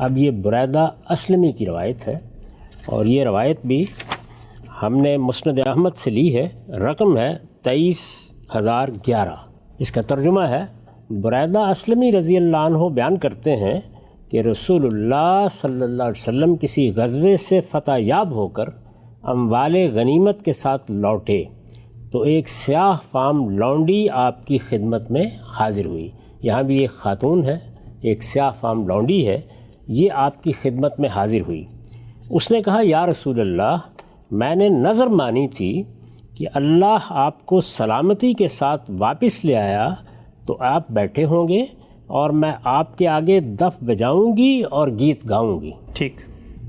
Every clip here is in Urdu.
اب یہ بریدہ اسلمی کی روایت ہے، اور یہ روایت بھی ہم نے مسند احمد سے لی ہے، رقم ہے 23,011۔ اس کا ترجمہ ہے، بریدہ اسلمی رضی اللہ عنہ بیان کرتے ہیں کہ رسول اللہ صلی اللہ علیہ وسلم کسی غزوے سے فتح یاب ہو کر اموال غنیمت کے ساتھ لوٹے تو ایک سیاہ فام لونڈی آپ کی خدمت میں حاضر ہوئی۔ یہاں بھی ایک خاتون ہے، ایک سیاہ فام لونڈی ہے، یہ آپ کی خدمت میں حاضر ہوئی۔ اس نے کہا، یا رسول اللہ، میں نے نظر مانی تھی کہ اللہ آپ کو سلامتی کے ساتھ واپس لے آیا تو آپ بیٹھے ہوں گے اور میں آپ کے آگے دف بجاؤں گی اور گیت گاؤں گی۔ ٹھیک۔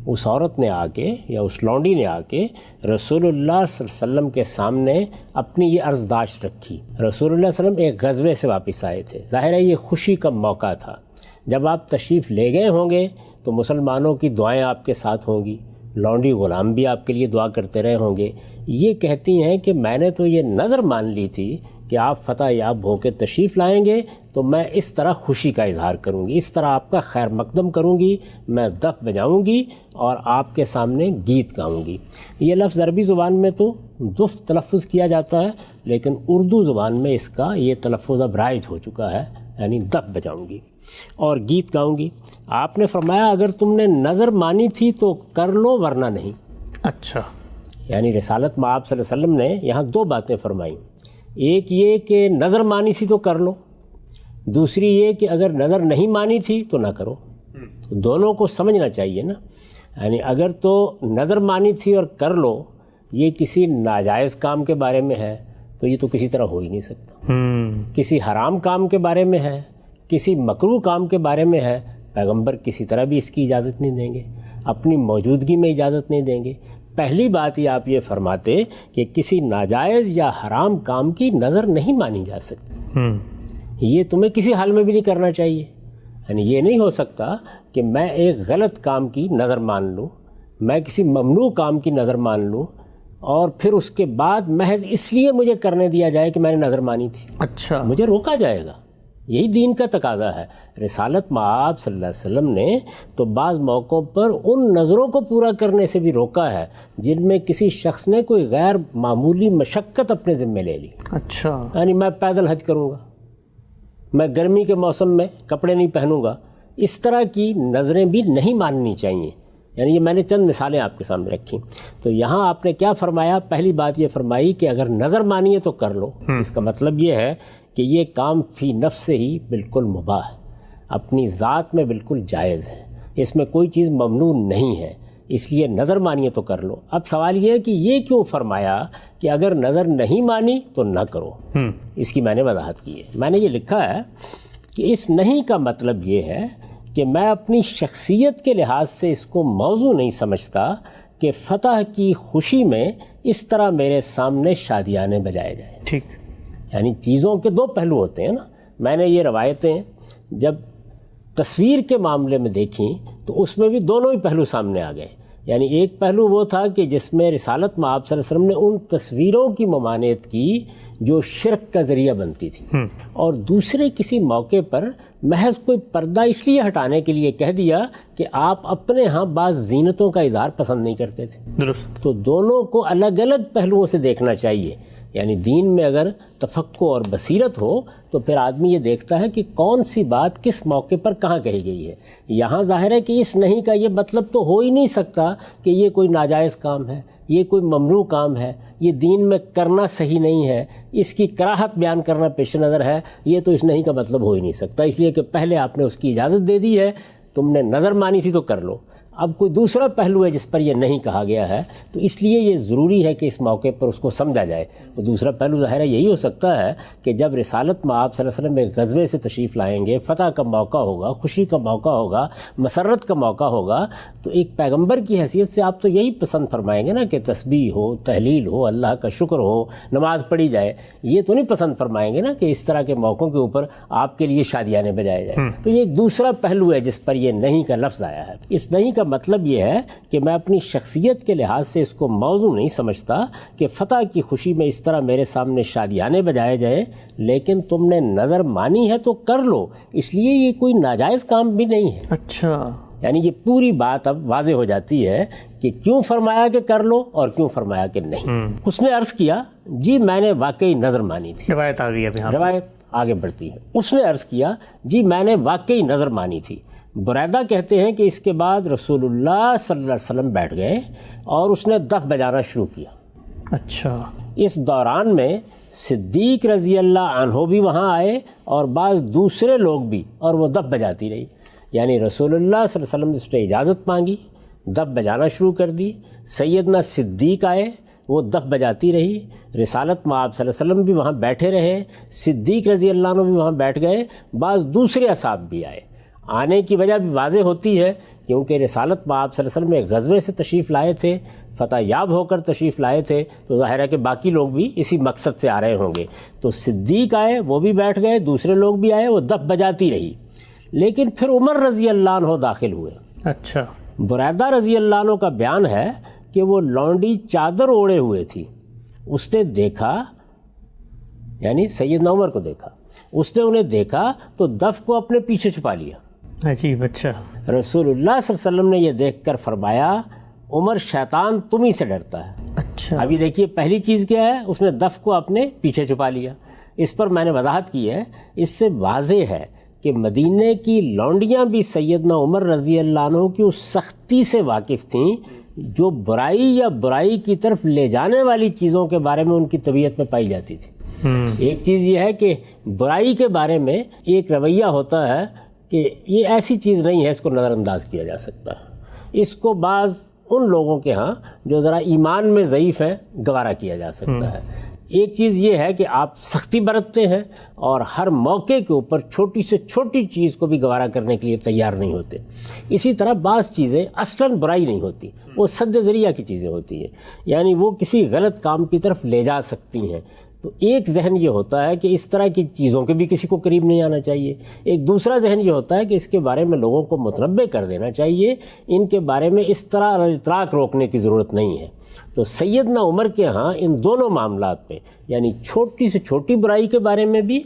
اس عورت نے آ کے یا اس لونڈی نے آ کے رسول اللہ صلی اللہ علیہ وسلم کے سامنے اپنی یہ عرضداشت رکھی۔ رسول اللہ صلی اللہ علیہ وسلم ایک غزوے سے واپس آئے تھے، ظاہر ہے یہ خوشی کا موقع تھا۔ جب آپ تشریف لے گئے ہوں گے تو مسلمانوں کی دعائیں آپ کے ساتھ ہوں گی، لونڈی غلام بھی آپ کے لیے دعا کرتے رہے ہوں گے۔ یہ کہتی ہیں کہ میں نے تو یہ نظر مان لی تھی کہ آپ فتح یاب ہو کے تشریف لائیں گے تو میں اس طرح خوشی کا اظہار کروں گی، اس طرح آپ کا خیر مقدم کروں گی، میں دف بجاؤں گی اور آپ کے سامنے گیت گاؤں گی۔ یہ لفظ عربی زبان میں تو دف تلفظ کیا جاتا ہے، لیکن اردو زبان میں اس کا یہ تلفظ اب رائج ہو چکا ہے، یعنی دف بجاؤں گی اور گیت گاؤں گی۔ آپ نے فرمایا، اگر تم نے نظر مانی تھی تو کر لو ورنہ نہیں۔ اچھا، یعنی رسالت مآب صلی اللہ علیہ وسلم نے یہاں دو باتیں فرمائیں، ایک یہ کہ نظر مانی تھی تو کر لو، دوسری یہ کہ اگر نظر نہیں مانی تھی تو نہ کرو۔ دونوں کو سمجھنا چاہیے نا، یعنی اگر تو نظر مانی تھی اور کر لو، یہ کسی ناجائز کام کے بارے میں ہے تو یہ تو کسی طرح ہو ہی نہیں سکتا۔ کسی حرام کام کے بارے میں ہے، کسی مکروہ کام کے بارے میں ہے، پیغمبر کسی طرح بھی اس کی اجازت نہیں دیں گے، اپنی موجودگی میں اجازت نہیں دیں گے۔ پہلی بات یہ آپ یہ فرماتے کہ کسی ناجائز یا حرام کام کی نظر نہیں مانی جا سکتی، یہ تمہیں کسی حال میں بھی نہیں کرنا چاہیے۔ یعنی یہ نہیں ہو سکتا کہ میں ایک غلط کام کی نظر مان لوں، میں کسی ممنوع کام کی نظر مان لوں اور پھر اس کے بعد محض اس لیے مجھے کرنے دیا جائے کہ میں نے نظر مانی تھی، اچھا، مجھے روکا جائے گا۔ یہی دین کا تقاضا ہے۔ رسالت مآب صلی اللہ علیہ وسلم نے تو بعض موقعوں پر ان نظروں کو پورا کرنے سے بھی روکا ہے جن میں کسی شخص نے کوئی غیر معمولی مشقت اپنے ذمے لے لی۔ اچھا، یعنی میں پیدل حج کروں گا، میں گرمی کے موسم میں کپڑے نہیں پہنوں گا، اس طرح کی نظریں بھی نہیں ماننی چاہیے۔ یعنی یہ میں نے چند مثالیں آپ کے سامنے رکھی۔ تو یہاں آپ نے کیا فرمایا؟ پہلی بات یہ فرمائی کہ اگر نظر مانی ہے تو کر لو۔ اس کا مطلب یہ ہے کہ یہ کام فی نفس سے ہی بالکل مباح ہے، اپنی ذات میں بالکل جائز ہے، اس میں کوئی چیز ممنوع نہیں ہے، اس لیے نظر مانی ہے تو کر لو۔ اب سوال یہ ہے کہ یہ کیوں فرمایا کہ اگر نظر نہیں مانی تو نہ کرو؟ اس کی میں نے وضاحت کی ہے۔ میں نے یہ لکھا ہے کہ اس نہیں کا مطلب یہ ہے کہ میں اپنی شخصیت کے لحاظ سے اس کو موضوع نہیں سمجھتا کہ فتح کی خوشی میں اس طرح میرے سامنے شادیانے بجائے جائیں۔ ٹھیک، یعنی چیزوں کے دو پہلو ہوتے ہیں نا۔ میں نے یہ روایتیں جب تصویر کے معاملے میں دیکھیں تو اس میں بھی دونوں ہی پہلو سامنے آ گئے۔ یعنی ایک پہلو وہ تھا کہ جس میں رسالت مآب صلی اللہ علیہ وسلم نے ان تصویروں کی ممانعت کی جو شرک کا ذریعہ بنتی تھی، اور دوسرے کسی موقع پر محض کوئی پردہ اس لیے ہٹانے کے لیے کہہ دیا کہ آپ اپنے ہاں بعض زینتوں کا اظہار پسند نہیں کرتے تھے۔ درست۔ تو دونوں کو الگ الگ پہلوؤں سے دیکھنا چاہیے۔ یعنی دین میں اگر تفقہ اور بصیرت ہو تو پھر آدمی یہ دیکھتا ہے کہ کون سی بات کس موقع پر کہاں کہی گئی ہے۔ یہاں ظاہر ہے کہ اس نہیں کا یہ مطلب تو ہو ہی نہیں سکتا کہ یہ کوئی ناجائز کام ہے، یہ کوئی ممنوع کام ہے، یہ دین میں کرنا صحیح نہیں ہے، اس کی کراہت بیان کرنا پیش نظر ہے، یہ تو اس نہیں کا مطلب ہو ہی نہیں سکتا، اس لیے کہ پہلے آپ نے اس کی اجازت دے دی ہے، تم نے نظر مانی تھی تو کر لو۔ اب کوئی دوسرا پہلو ہے جس پر یہ نہیں کہا گیا ہے، تو اس لیے یہ ضروری ہے کہ اس موقع پر اس کو سمجھا جائے۔ وہ دوسرا پہلو ظاہر ہے یہی ہو سکتا ہے کہ جب رسالت مآب صلی اللہ علیہ وسلم ایک غزوے سے تشریف لائیں گے، فتح کا موقع ہوگا، خوشی کا موقع ہوگا، مسرت کا موقع ہوگا، تو ایک پیغمبر کی حیثیت سے آپ تو یہی پسند فرمائیں گے نا کہ تسبیح ہو، تہلیل ہو، اللہ کا شکر ہو، نماز پڑھی جائے۔ یہ تو نہیں پسند فرمائیں گے نا کہ اس طرح کے موقعوں کے اوپر آپ کے لیے شادیانے بجائے جائیں۔ تو یہ ایک دوسرا پہلو ہے جس پر یہ نہیں کا لفظ آیا ہے۔ اس نہیں کا مطلب یہ ہے کہ میں اپنی شخصیت کے لحاظ سے اس کو موضوع نہیں سمجھتا کہ فتح کی خوشی میں اس طرح میرے سامنے شادیانے بجائے جائیں، لیکن تم نے نظر مانی ہے تو کر لو، اس لیے یہ کوئی ناجائز کام بھی نہیں ہے۔ اچھا، یعنی یہ پوری بات اب واضح ہو جاتی ہے کہ کیوں فرمایا کہ کر لو اور کیوں فرمایا کہ نہیں۔ اس نے عرض کیا جی میں نے واقعی نظر مانی تھی، روایت آ گئی ابھی، روایت آگے بڑھتی ہے۔ اس نے عرض کیا جی میں نے واقعی نظر مانی تھی۔ بریدہ کہتے ہیں کہ اس کے بعد رسول اللہ صلی اللہ علیہ وسلم بیٹھ گئے اور اس نے دف بجانا شروع کیا۔ اچھا، اس دوران میں صدیق رضی اللہ عنہ بھی وہاں آئے اور بعض دوسرے لوگ بھی، اور وہ دف بجاتی رہی۔ یعنی رسول اللہ صلی اللہ علیہ وسلم نے اس نے اجازت مانگی، دف بجانا شروع کر دی۔ سیدنا صدیق آئے، وہ دف بجاتی رہی۔ رسالت مآب صلی اللہ علیہ وسلم بھی وہاں بیٹھے رہے، صدیق رضی اللہ عنہ بھی وہاں بیٹھ گئے، بعض دوسرے اصحاب بھی آئے۔ آنے کی وجہ بھی واضح ہوتی ہے کیونکہ رسالت مآب صلی اللہ علیہ وسلم ایک غزوے سے تشریف لائے تھے، فتح یاب ہو کر تشریف لائے تھے، تو ظاہر ہے کہ باقی لوگ بھی اسی مقصد سے آ رہے ہوں گے۔ تو صدیق آئے، وہ بھی بیٹھ گئے، دوسرے لوگ بھی آئے، وہ دف بجاتی رہی۔ لیکن پھر عمر رضی اللہ عنہ داخل ہوئے۔ اچھا، بریدہ رضی اللہ عنہ کا بیان ہے کہ وہ لونڈی چادر اوڑھے ہوئے تھی، اس نے دیکھا، یعنی سیدنا عمر کو دیکھا، اس نے انہیں دیکھا تو دف کو اپنے پیچھے چھپا لیا۔ عجیب۔ اچھا، رسول اللہ صلی اللہ علیہ وسلم نے یہ دیکھ کر فرمایا عمر شیطان تم ہی سے ڈرتا ہے۔ اچھا، ابھی دیکھیے پہلی چیز کیا ہے، اس نے دف کو اپنے پیچھے چھپا لیا۔ اس پر میں نے وضاحت کی ہے، اس سے واضح ہے کہ مدینے کی لونڈیاں بھی سیدنا عمر رضی اللہ عنہ کی اس سختی سے واقف تھیں جو برائی یا برائی کی طرف لے جانے والی چیزوں کے بارے میں ان کی طبیعت میں پائی جاتی تھی۔ ایک چیز یہ ہے کہ برائی کے بارے میں ایک رویہ ہوتا ہے کہ یہ ایسی چیز نہیں ہے، اس کو نظر انداز کیا جا سکتا ہے، اس کو بعض ان لوگوں کے ہاں جو ذرا ایمان میں ضعیف ہیں گوارا کیا جا سکتا ہے۔ ایک چیز یہ ہے کہ آپ سختی برتتے ہیں اور ہر موقع کے اوپر چھوٹی سے چھوٹی چیز کو بھی گوارا کرنے کے لیے تیار نہیں ہوتے۔ اسی طرح بعض چیزیں اصلاً برائی نہیں ہوتی، وہ سد ذریعہ کی چیزیں ہوتی ہیں، یعنی وہ کسی غلط کام کی طرف لے جا سکتی ہیں۔ تو ایک ذہن یہ ہوتا ہے کہ اس طرح کی چیزوں کے بھی کسی کو قریب نہیں آنا چاہیے، ایک دوسرا ذہن یہ ہوتا ہے کہ اس کے بارے میں لوگوں کو متنبع کر دینا چاہیے، ان کے بارے میں اس طرح اطلاق روکنے کی ضرورت نہیں ہے۔ تو سیدنا عمر کے ہاں ان دونوں معاملات میں، یعنی چھوٹی سے چھوٹی برائی کے بارے میں بھی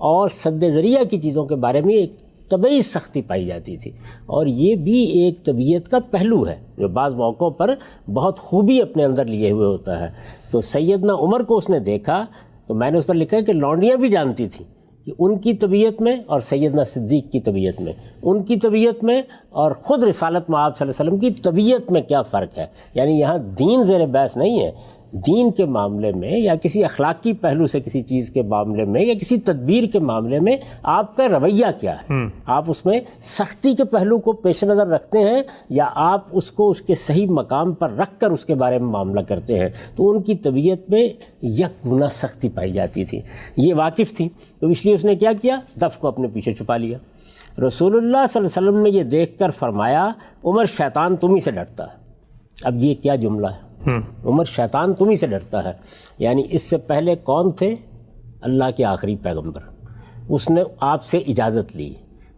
اور سد ذریعہ کی چیزوں کے بارے میں ایک طبعی سختی پائی جاتی تھی، اور یہ بھی ایک طبیعت کا پہلو ہے جو بعض موقعوں پر بہت خوبی اپنے اندر لیے ہوئے ہوتا ہے۔ تو سیدنا عمر کو اس نے دیکھا تو میں نے اس پر لکھا ہے کہ لونڈیاں بھی جانتی تھیں کہ ان کی طبیعت میں اور سیدنا صدیق کی طبیعت میں، ان کی طبیعت میں اور خود رسالت مآب صلی اللہ علیہ وسلم کی طبیعت میں کیا فرق ہے۔ یعنی یہاں دین زیر بحث نہیں ہے، دین کے معاملے میں یا کسی اخلاقی پہلو سے کسی چیز کے معاملے میں یا کسی تدبیر کے معاملے میں آپ کا رویہ کیا ہے، آپ اس میں سختی کے پہلو کو پیش نظر رکھتے ہیں یا آپ اس کو اس کے صحیح مقام پر رکھ کر اس کے بارے میں معاملہ کرتے ہیں۔ تو ان کی طبیعت میں یک گنا سختی پائی جاتی تھی، یہ واقف تھی، تو اس لیے اس نے کیا کیا، دف کو اپنے پیچھے چھپا لیا۔ رسول اللہ صلی اللہ علیہ وسلم نے یہ دیکھ کر فرمایا عمر شیطان تم ہی سے ڈرتا ہے۔ اب یہ کیا جملہ ہے، عمر شیطان تم ہی سے ڈرتا ہے، یعنی اس سے پہلے کون تھے، اللہ کے آخری پیغمبر، اس نے آپ سے اجازت لی،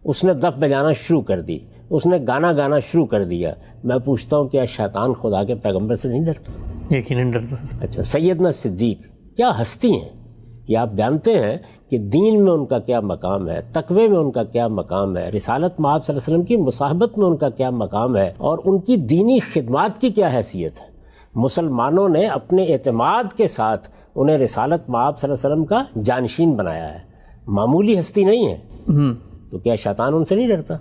اس نے دف بجانا شروع کر دی، اس نے گانا گانا شروع کر دیا۔ میں پوچھتا ہوں کیا شیطان خدا کے پیغمبر سے نہیں ڈرتا؟ یقیناً ڈرتا۔ اچھا، سیدنا صدیق کیا ہستی ہیں، یہ آپ جانتے ہیں کہ دین میں ان کا کیا مقام ہے، تقوی میں ان کا کیا مقام ہے، رسالت مآب صلی اللہ علیہ وسلم کی مصاحبت میں ان کا کیا مقام ہے، اور ان کی دینی خدمات کی کیا حیثیت ہے۔ مسلمانوں نے اپنے اعتماد کے ساتھ انہیں رسالت مآب صلی اللہ علیہ وسلم کا جانشین بنایا ہے، معمولی ہستی نہیں ہے، تو کیا شیطان ان سے نہیں ڈرتا؟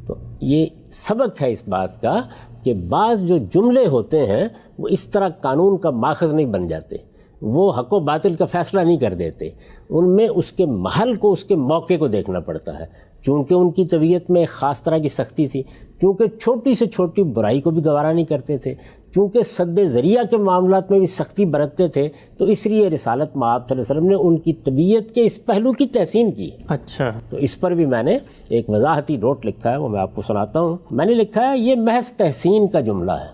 تو یہ سبق ہے اس بات کا کہ بعض جو جملے ہوتے ہیں وہ اس طرح قانون کا ماخذ نہیں بن جاتے، وہ حق و باطل کا فیصلہ نہیں کر دیتے، ان میں اس کے محل کو، اس کے موقع کو دیکھنا پڑتا ہے۔ چونکہ ان کی طبیعت میں ایک خاص طرح کی سختی تھی، چونکہ چھوٹی سے چھوٹی برائی کو بھی گوارا نہیں کرتے تھے، چونکہ سد ذریعہ کے معاملات میں بھی سختی برتتے تھے، تو اس لیے رسالت مآب صلی اللہ علیہ وسلم نے ان کی طبیعت کے اس پہلو کی تحسین کی۔ اچھا، تو اس پر بھی میں نے ایک وضاحتی نوٹ لکھا ہے، وہ میں آپ کو سناتا ہوں۔ میں نے لکھا ہے یہ محض تحسین کا جملہ ہے،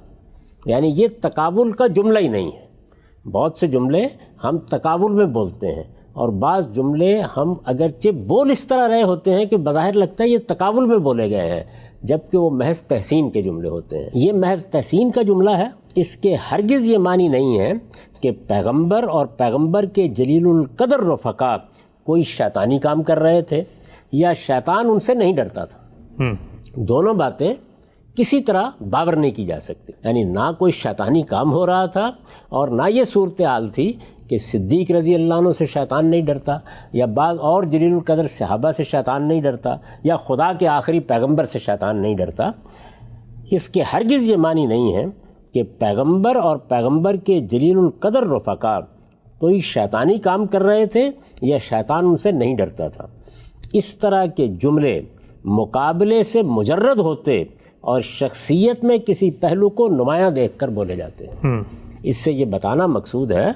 یعنی یہ تقابل کا جملہ ہی نہیں ہے۔ بہت سے جملے ہم تقابل میں بولتے ہیں اور بعض جملے ہم اگرچہ بول اس طرح رہے ہوتے ہیں کہ بظاہر لگتا ہے یہ تقابل میں بولے گئے ہیں، جبکہ وہ محض تحسین کے جملے ہوتے ہیں۔ یہ محض تحسین کا جملہ ہے، اس کے ہرگز یہ معنی نہیں ہے کہ پیغمبر اور پیغمبر کے جلیل القدر رفقا کوئی شیطانی کام کر رہے تھے یا شیطان ان سے نہیں ڈرتا تھا۔ دونوں باتیں کسی طرح باور نہیں کی جا سکتی. یعنی نہ کوئی شیطانی کام ہو رہا تھا اور نہ یہ صورتحال تھی کہ صدیق رضی اللہ عنہ سے شیطان نہیں ڈرتا یا بعض اور جلیل القدر صحابہ سے شیطان نہیں ڈرتا یا خدا کے آخری پیغمبر سے شیطان نہیں ڈرتا. اس کے ہرگز یہ معنی نہیں ہے کہ پیغمبر اور پیغمبر کے جلیل القدر رفقا کوئی شیطانی کام کر رہے تھے یا شیطان ان سے نہیں ڈرتا تھا. اس طرح کے جملے مقابلے سے مجرد ہوتے اور شخصیت میں کسی پہلو کو نمایاں دیکھ کر بولے جاتے ہیں. اس سے یہ بتانا مقصود ہے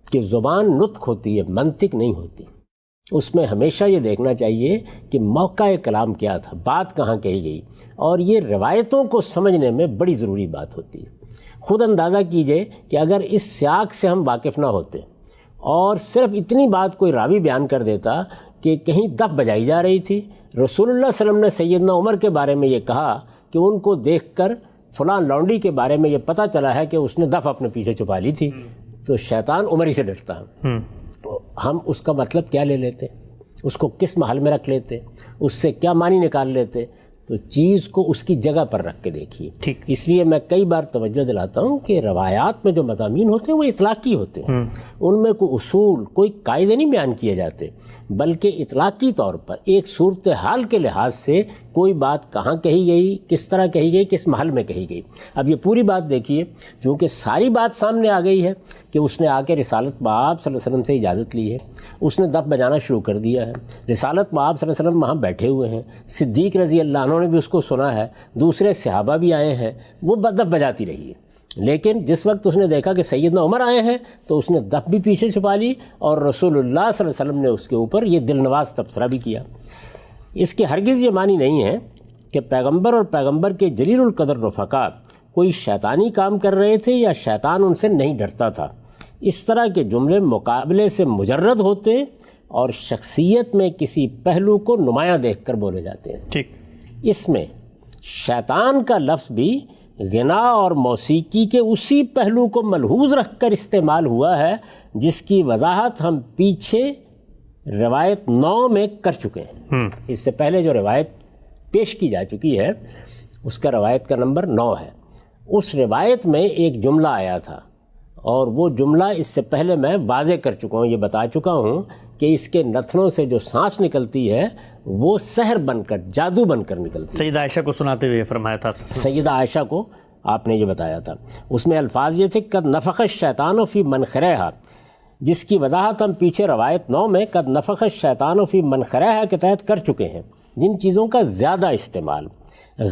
کہ زبان نطق ہوتی ہے، منطق نہیں ہوتی. اس میں ہمیشہ یہ دیکھنا چاہیے کہ موقع کلام کیا تھا، بات کہاں کہی گئی، اور یہ روایتوں کو سمجھنے میں بڑی ضروری بات ہوتی ہے. خود اندازہ کیجئے کہ اگر اس سیاق سے ہم واقف نہ ہوتے اور صرف اتنی بات کوئی راوی بیان کر دیتا کہ کہیں دف بجائی جا رہی تھی، رسول اللہ صلی اللہ علیہ وسلم نے سیدنا عمر کے بارے میں یہ کہا کہ ان کو دیکھ کر فلاں لونڈی کے بارے میں یہ پتہ چلا ہے کہ اس نے دف اپنے پیچھے چھپا لی تھی، تو شیطان عمر ہی سے ڈرتا ہے. ہم اس کا مطلب کیا لے لیتے، اس کو کس محل میں رکھ لیتے، اس سے کیا معنی نکال لیتے؟ تو چیز کو اس کی جگہ پر رکھ کے دیکھیے. اس لیے میں کئی بار توجہ دلاتا ہوں کہ روایات میں جو مضامین ہوتے ہیں وہ اطلاقی ہوتے ہیں. ان میں کوئی اصول، کوئی قاعدے نہیں بیان کیے جاتے، بلکہ اطلاقی طور پر ایک صورتحال کے لحاظ سے کوئی بات کہاں کہی گئی، کس طرح کہی گئی، کس محل میں کہی گئی. اب یہ پوری بات دیکھیے، کیونکہ ساری بات سامنے آ گئی ہے کہ اس نے آ کے رسالت بآب صلی اللہ علیہ وسلم سے اجازت لی ہے، اس نے دف بجانا شروع کر دیا ہے، رسالت بآب صلی اللہ علیہ وسلم وہاں بیٹھے ہوئے ہیں، صدیق رضی اللہ عنہ نے بھی اس کو سنا ہے، دوسرے صحابہ بھی آئے ہیں، وہ دف بجاتی رہی ہے. لیکن جس وقت اس نے دیکھا کہ سیدنا عمر آئے ہیں تو اس نے دف بھی پیچھے چھپا لی اور رسول اللہ صلی اللہ علیہ وسلم نے اس کے اوپر یہ دل نواز تبصرہ بھی کیا. اس کے ہرگز یہ معنی نہیں ہے کہ پیغمبر اور پیغمبر کے جلیل القدر رفقا کوئی شیطانی کام کر رہے تھے یا شیطان ان سے نہیں ڈرتا تھا. اس طرح کے جملے مقابلے سے مجرد ہوتے اور شخصیت میں کسی پہلو کو نمایاں دیکھ کر بولے جاتے ہیں. ٹھیک. اس میں شیطان کا لفظ بھی غنا اور موسیقی کے اسی پہلو کو ملحوظ رکھ کر استعمال ہوا ہے جس کی وضاحت ہم پیچھے روایت 9 میں کر چکے ہیں. اس سے پہلے جو روایت پیش کی جا چکی ہے اس کا روایت کا نمبر 9 ہے. اس روایت میں ایک جملہ آیا تھا اور وہ جملہ اس سے پہلے میں واضح کر چکا ہوں، یہ بتا چکا ہوں کہ اس کے نتنوں سے جو سانس نکلتی ہے وہ سحر بن کر، جادو بن کر نکلتی ہے. سیدہ عائشہ کو سناتے ہوئے فرمایا تھا. سیدہ عائشہ کو آپ نے یہ بتایا تھا. اس میں الفاظ یہ تھے قد نفخ الشیطان فی منخرہا، جس کی وضاحت ہم پیچھے روایت 9 میں قد نفخ الشیطان فی منخرہا کے تحت کر چکے ہیں. جن چیزوں کا زیادہ استعمال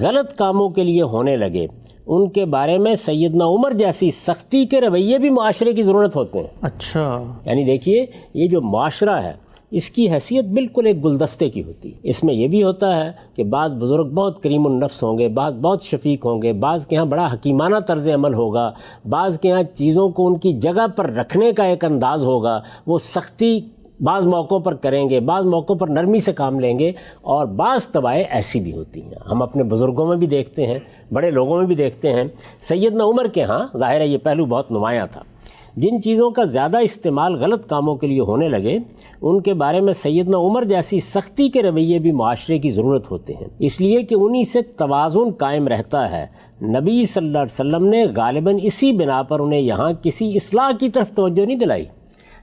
غلط کاموں کے لیے ہونے لگے ان کے بارے میں سیدنا عمر جیسی سختی کے رویے بھی معاشرے کی ضرورت ہوتے ہیں. اچھا. یعنی دیکھیے یہ جو معاشرہ ہے اس کی حیثیت بالکل ایک گلدستے کی ہوتی ہے. اس میں یہ بھی ہوتا ہے کہ بعض بزرگ بہت کریم النفس ہوں گے، بعض بہت شفیق ہوں گے، بعض کے ہاں بڑا حکیمانہ طرز عمل ہوگا، بعض کے ہاں چیزوں کو ان کی جگہ پر رکھنے کا ایک انداز ہوگا، وہ سختی بعض موقعوں پر کریں گے، بعض موقعوں پر نرمی سے کام لیں گے، اور بعض طبائع ایسی بھی ہوتی ہیں. ہم اپنے بزرگوں میں بھی دیکھتے ہیں، بڑے لوگوں میں بھی دیکھتے ہیں. سیدنا عمر کے ہاں ظاہر ہے یہ پہلو بہت نمایاں تھا. جن چیزوں کا زیادہ استعمال غلط کاموں کے لیے ہونے لگے ان کے بارے میں سیدنا عمر جیسی سختی کے رویے بھی معاشرے کی ضرورت ہوتے ہیں، اس لیے کہ انہی سے توازن قائم رہتا ہے. نبی صلی اللہ علیہ وسلم نے غالباً اسی بنا پر انہیں یہاں کسی اصلاح کی طرف توجہ نہیں دلائی.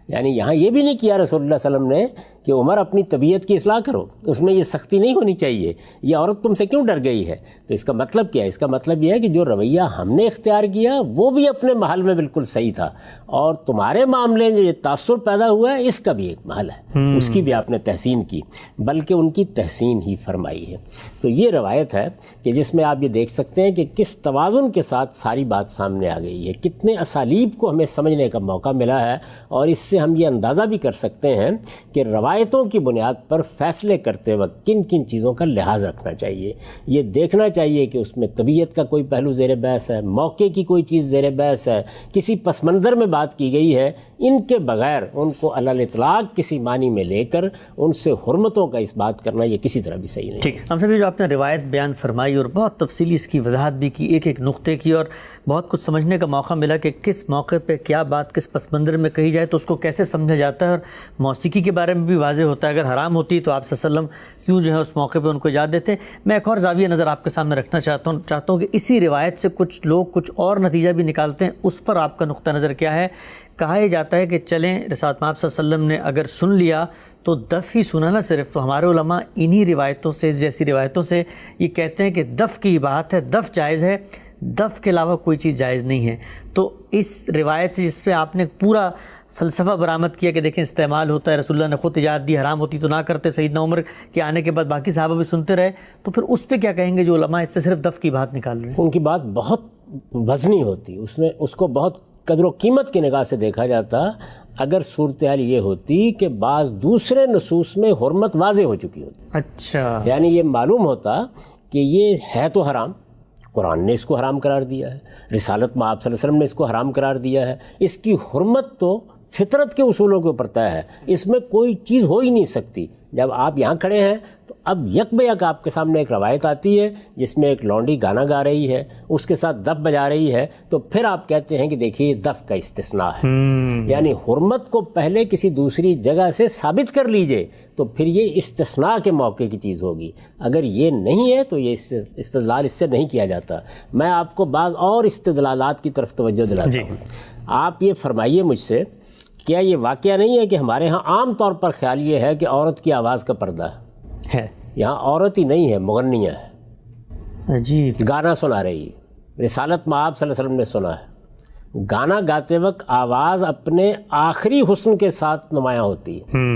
یعنی یہاں یہ بھی نہیں کیا رسول اللہ صلی اللہ علیہ وسلم نے کہ عمر اپنی طبیعت کی اصلاح کرو، اس میں یہ سختی نہیں ہونی چاہیے، یہ عورت تم سے کیوں ڈر گئی ہے. تو اس کا مطلب کیا ہے؟ اس کا مطلب یہ ہے کہ جو رویہ ہم نے اختیار کیا وہ بھی اپنے محل میں بالکل صحیح تھا، اور تمہارے معاملے میں یہ تاثر پیدا ہوا ہے اس کا بھی ایک محل ہے، اس کی بھی آپ نے تحسین کی، بلکہ ان کی تحسین ہی فرمائی ہے. تو یہ روایت ہے کہ جس میں آپ یہ دیکھ سکتے ہیں کہ کس توازن کے ساتھ ساری بات سامنے آ گئی ہے، کتنے اسالیب کو ہمیں سمجھنے کا موقع ملا ہے، اور اس سے ہم یہ اندازہ بھی کر سکتے ہیں کہ روایتوں کی بنیاد پر فیصلے کرتے وقت کن کن چیزوں کا لحاظ رکھنا چاہیے. یہ دیکھنا چاہیے کہ اس میں طبیعت کا کوئی پہلو زیر بحث ہے، موقع کی کوئی چیز زیر بحث ہے، کسی پس منظر میں بات کی گئی ہے، ان کے بغیر ان کو علی الاطلاق کسی معنی میں لے کر ان سے حرمتوں کا اس بات کرنا یہ کسی طرح بھی صحیح نہیں. ٹھیک. ہم سبھی جو آپ نے روایت بیان فرمائی اور بہت تفصیلی اس کی وضاحت بھی کی، ایک ایک نقطے کی، اور بہت کچھ سمجھنے کا موقع ملا کہ کس موقع پہ کیا بات کس پس منظر میں کہی جائے تو اس کو کیسے سمجھا جاتا ہے. اور موسیقی کے بارے میں بھی واضح ہوتا ہے. اگر حرام ہوتی تو آپ صلی اللہ علیہ وسلم کیوں جو ہے اس موقع پہ ان کو اجازت دیتے. میں ایک اور زاویہ نظر آپ کے سامنے رکھنا چاہتا ہوں کہ اسی روایت سے کچھ لوگ کچھ اور نتیجہ بھی نکالتے ہیں. اس پر آپ کا نقطہ نظر کیا ہے؟ کہا یہ جاتا ہے کہ چلیں رسالت مآب صلی اللہ علیہ وسلم نے اگر سن لیا تو دف ہی سنا نہ صرف، تو ہمارے علماء انہی روایتوں سے، جیسی روایتوں سے یہ کہتے ہیں کہ دف کی بات ہے، دف جائز ہے، دف کے علاوہ کوئی چیز جائز نہیں ہے. تو اس روایت سے جس پہ آپ نے پورا فلسفہ برآمد کیا کہ دیکھیں استعمال ہوتا ہے، رسول اللہ نے خود اجازت دی، حرام ہوتی تو نہ کرتے، سیدنا عمر کے آنے کے بعد باقی صحابہ بھی سنتے رہے، تو پھر اس پہ کیا کہیں گے جو علماء اس سے صرف دف کی بات نکال رہے ہیں؟ ان کی بات بہت وزنی ہوتی، اس کو بہت قدر و قیمت کی نگاہ سے دیکھا جاتا. اگر صورتحال یہ ہوتی کہ بعض دوسرے نصوص میں حرمت واضح ہو چکی ہوتی، اچھا، یعنی یہ معلوم ہوتا کہ یہ ہے تو حرام، قرآن نے اس کو حرام قرار دیا ہے، رسالت مآب صلی اللہ علیہ وسلم نے اس کو حرام قرار دیا ہے، اس کی حرمت تو فطرت کے اصولوں کے اوپر طے ہے، اس میں کوئی چیز ہو ہی نہیں سکتی. جب آپ یہاں کھڑے ہیں تو اب یک بہ یک آپ کے سامنے ایک روایت آتی ہے جس میں ایک لونڈی گانا گا رہی ہے، اس کے ساتھ دف بجا رہی ہے، تو پھر آپ کہتے ہیں کہ دیکھیے دف کا استثناء ہے. یعنی حرمت کو پہلے کسی دوسری جگہ سے ثابت کر لیجئے تو پھر یہ استثناء کے موقع کی چیز ہوگی. اگر یہ نہیں ہے تو یہ استدلال اس سے نہیں کیا جاتا. میں آپ کو بعض اور استدلالات کی طرف توجہ دلاتا ہوں. آپ یہ فرمائیے مجھ سے، کیا یہ واقعہ نہیں ہے کہ ہمارے ہاں عام طور پر خیال یہ ہے کہ عورت کی آواز کا پردہ ہے؟ یہاں عورت ہی نہیں ہے، مغنیہ ہے، عجیب، گانا سنا رہی ہے. رسالت مآب صلی اللہ علیہ وسلم نے سنا ہے، گانا گاتے وقت آواز اپنے آخری حسن کے ساتھ نمایاں ہوتی ہے.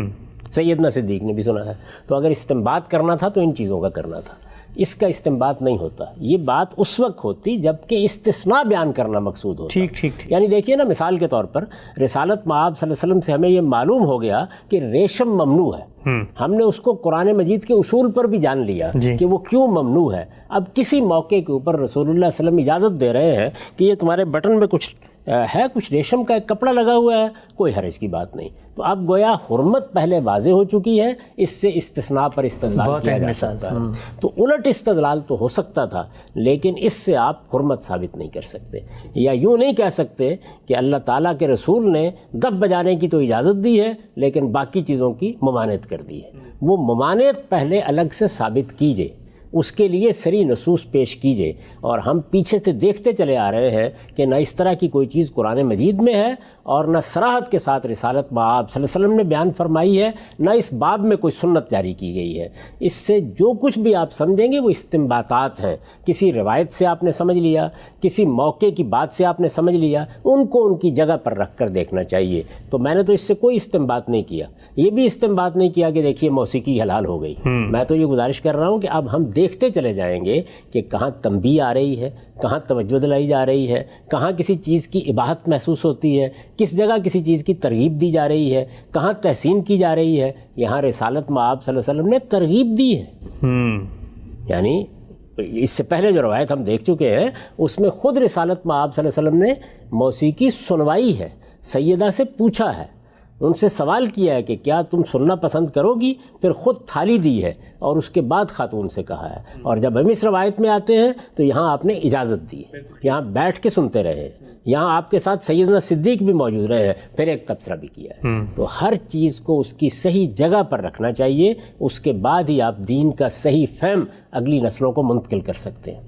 سیدنا صدیق نے بھی سنا ہے. تو اگر استنباط کرنا تھا تو ان چیزوں کا کرنا تھا، اس کا استنباط نہیں ہوتا. یہ بات اس وقت ہوتی جب کہ استثناء بیان کرنا مقصود ہوتا. ٹھیک. یعنی دیکھیے نا، مثال کے طور پر رسالت مآب صلی اللہ علیہ وسلم سے ہمیں یہ معلوم ہو گیا کہ ریشم ممنوع ہے. ہم نے اس کو قرآن مجید کے اصول پر بھی جان لیا کہ وہ کیوں ممنوع ہے. اب کسی موقع کے اوپر رسول اللہ صلی اللہ علیہ وسلم اجازت دے رہے ہیں کہ یہ تمہارے بٹن میں کچھ ہے، کچھ ریشم کا ایک کپڑا لگا ہوا ہے، کوئی حرج کی بات نہیں. تو اب گویا حرمت پہلے واضح ہو چکی ہے، اس سے استثناء پر استدلال کیا جا سکتا ہے. تو الٹ استدلال تو ہو سکتا تھا، لیکن اس سے آپ حرمت ثابت نہیں کر سکتے. یا یوں نہیں کہہ سکتے کہ اللہ تعالیٰ کے رسول نے دف بجانے کی تو اجازت دی ہے لیکن باقی چیزوں کی ممانعت کر دی ہے. وہ ممانعت پہلے الگ سے ثابت کیجئے، اس کے لیے صریح نصوص پیش کیجئے. اور ہم پیچھے سے دیکھتے چلے آ رہے ہیں کہ نہ اس طرح کی کوئی چیز قرآن مجید میں ہے اور نہ صراحت کے ساتھ رسالت مآب صلی اللہ علیہ وسلم نے بیان فرمائی ہے، نہ اس باب میں کوئی سنت جاری کی گئی ہے. اس سے جو کچھ بھی آپ سمجھیں گے وہ استنباطات ہیں. کسی روایت سے آپ نے سمجھ لیا، کسی موقع کی بات سے آپ نے سمجھ لیا، ان کو ان کی جگہ پر رکھ کر دیکھنا چاہیے. تو میں نے تو اس سے کوئی استنباط نہیں کیا. یہ بھی استنباط نہیں کیا کہ دیکھیے موسیقی حلال ہو گئی. میں تو یہ گزارش کر رہا ہوں کہ اب ہم دیکھتے چلے جائیں گے کہ کہاں تنبیہ آ رہی ہے، کہاں توجہ دلائی جا رہی ہے، کہاں کسی چیز کی اباحت محسوس ہوتی ہے، کس جگہ کسی چیز کی ترغیب دی جا رہی ہے، کہاں تحسین کی جا رہی ہے. یہاں رسالت مآب صلی اللہ علیہ وسلم نے ترغیب دی ہے. یعنی اس سے پہلے جو روایت ہم دیکھ چکے ہیں اس میں خود رسالت مآب صلی اللہ علیہ وسلم نے موسیقی سنوائی ہے، سیدہ سے پوچھا ہے، ان سے سوال کیا ہے کہ کیا تم سننا پسند کرو گی، پھر خود تھالی دی ہے اور اس کے بعد خاتون سے کہا ہے. اور جب ہم اس روایت میں آتے ہیں تو یہاں آپ نے اجازت دی ہے، یہاں بیٹھ کے سنتے رہے، یہاں آپ کے ساتھ سیدنا صدیق بھی موجود رہے ہیں، پھر ایک تبصرہ بھی کیا ہے. تو ہر چیز کو اس کی صحیح جگہ پر رکھنا چاہیے، اس کے بعد ہی آپ دین کا صحیح فہم اگلی نسلوں کو منتقل کر سکتے ہیں.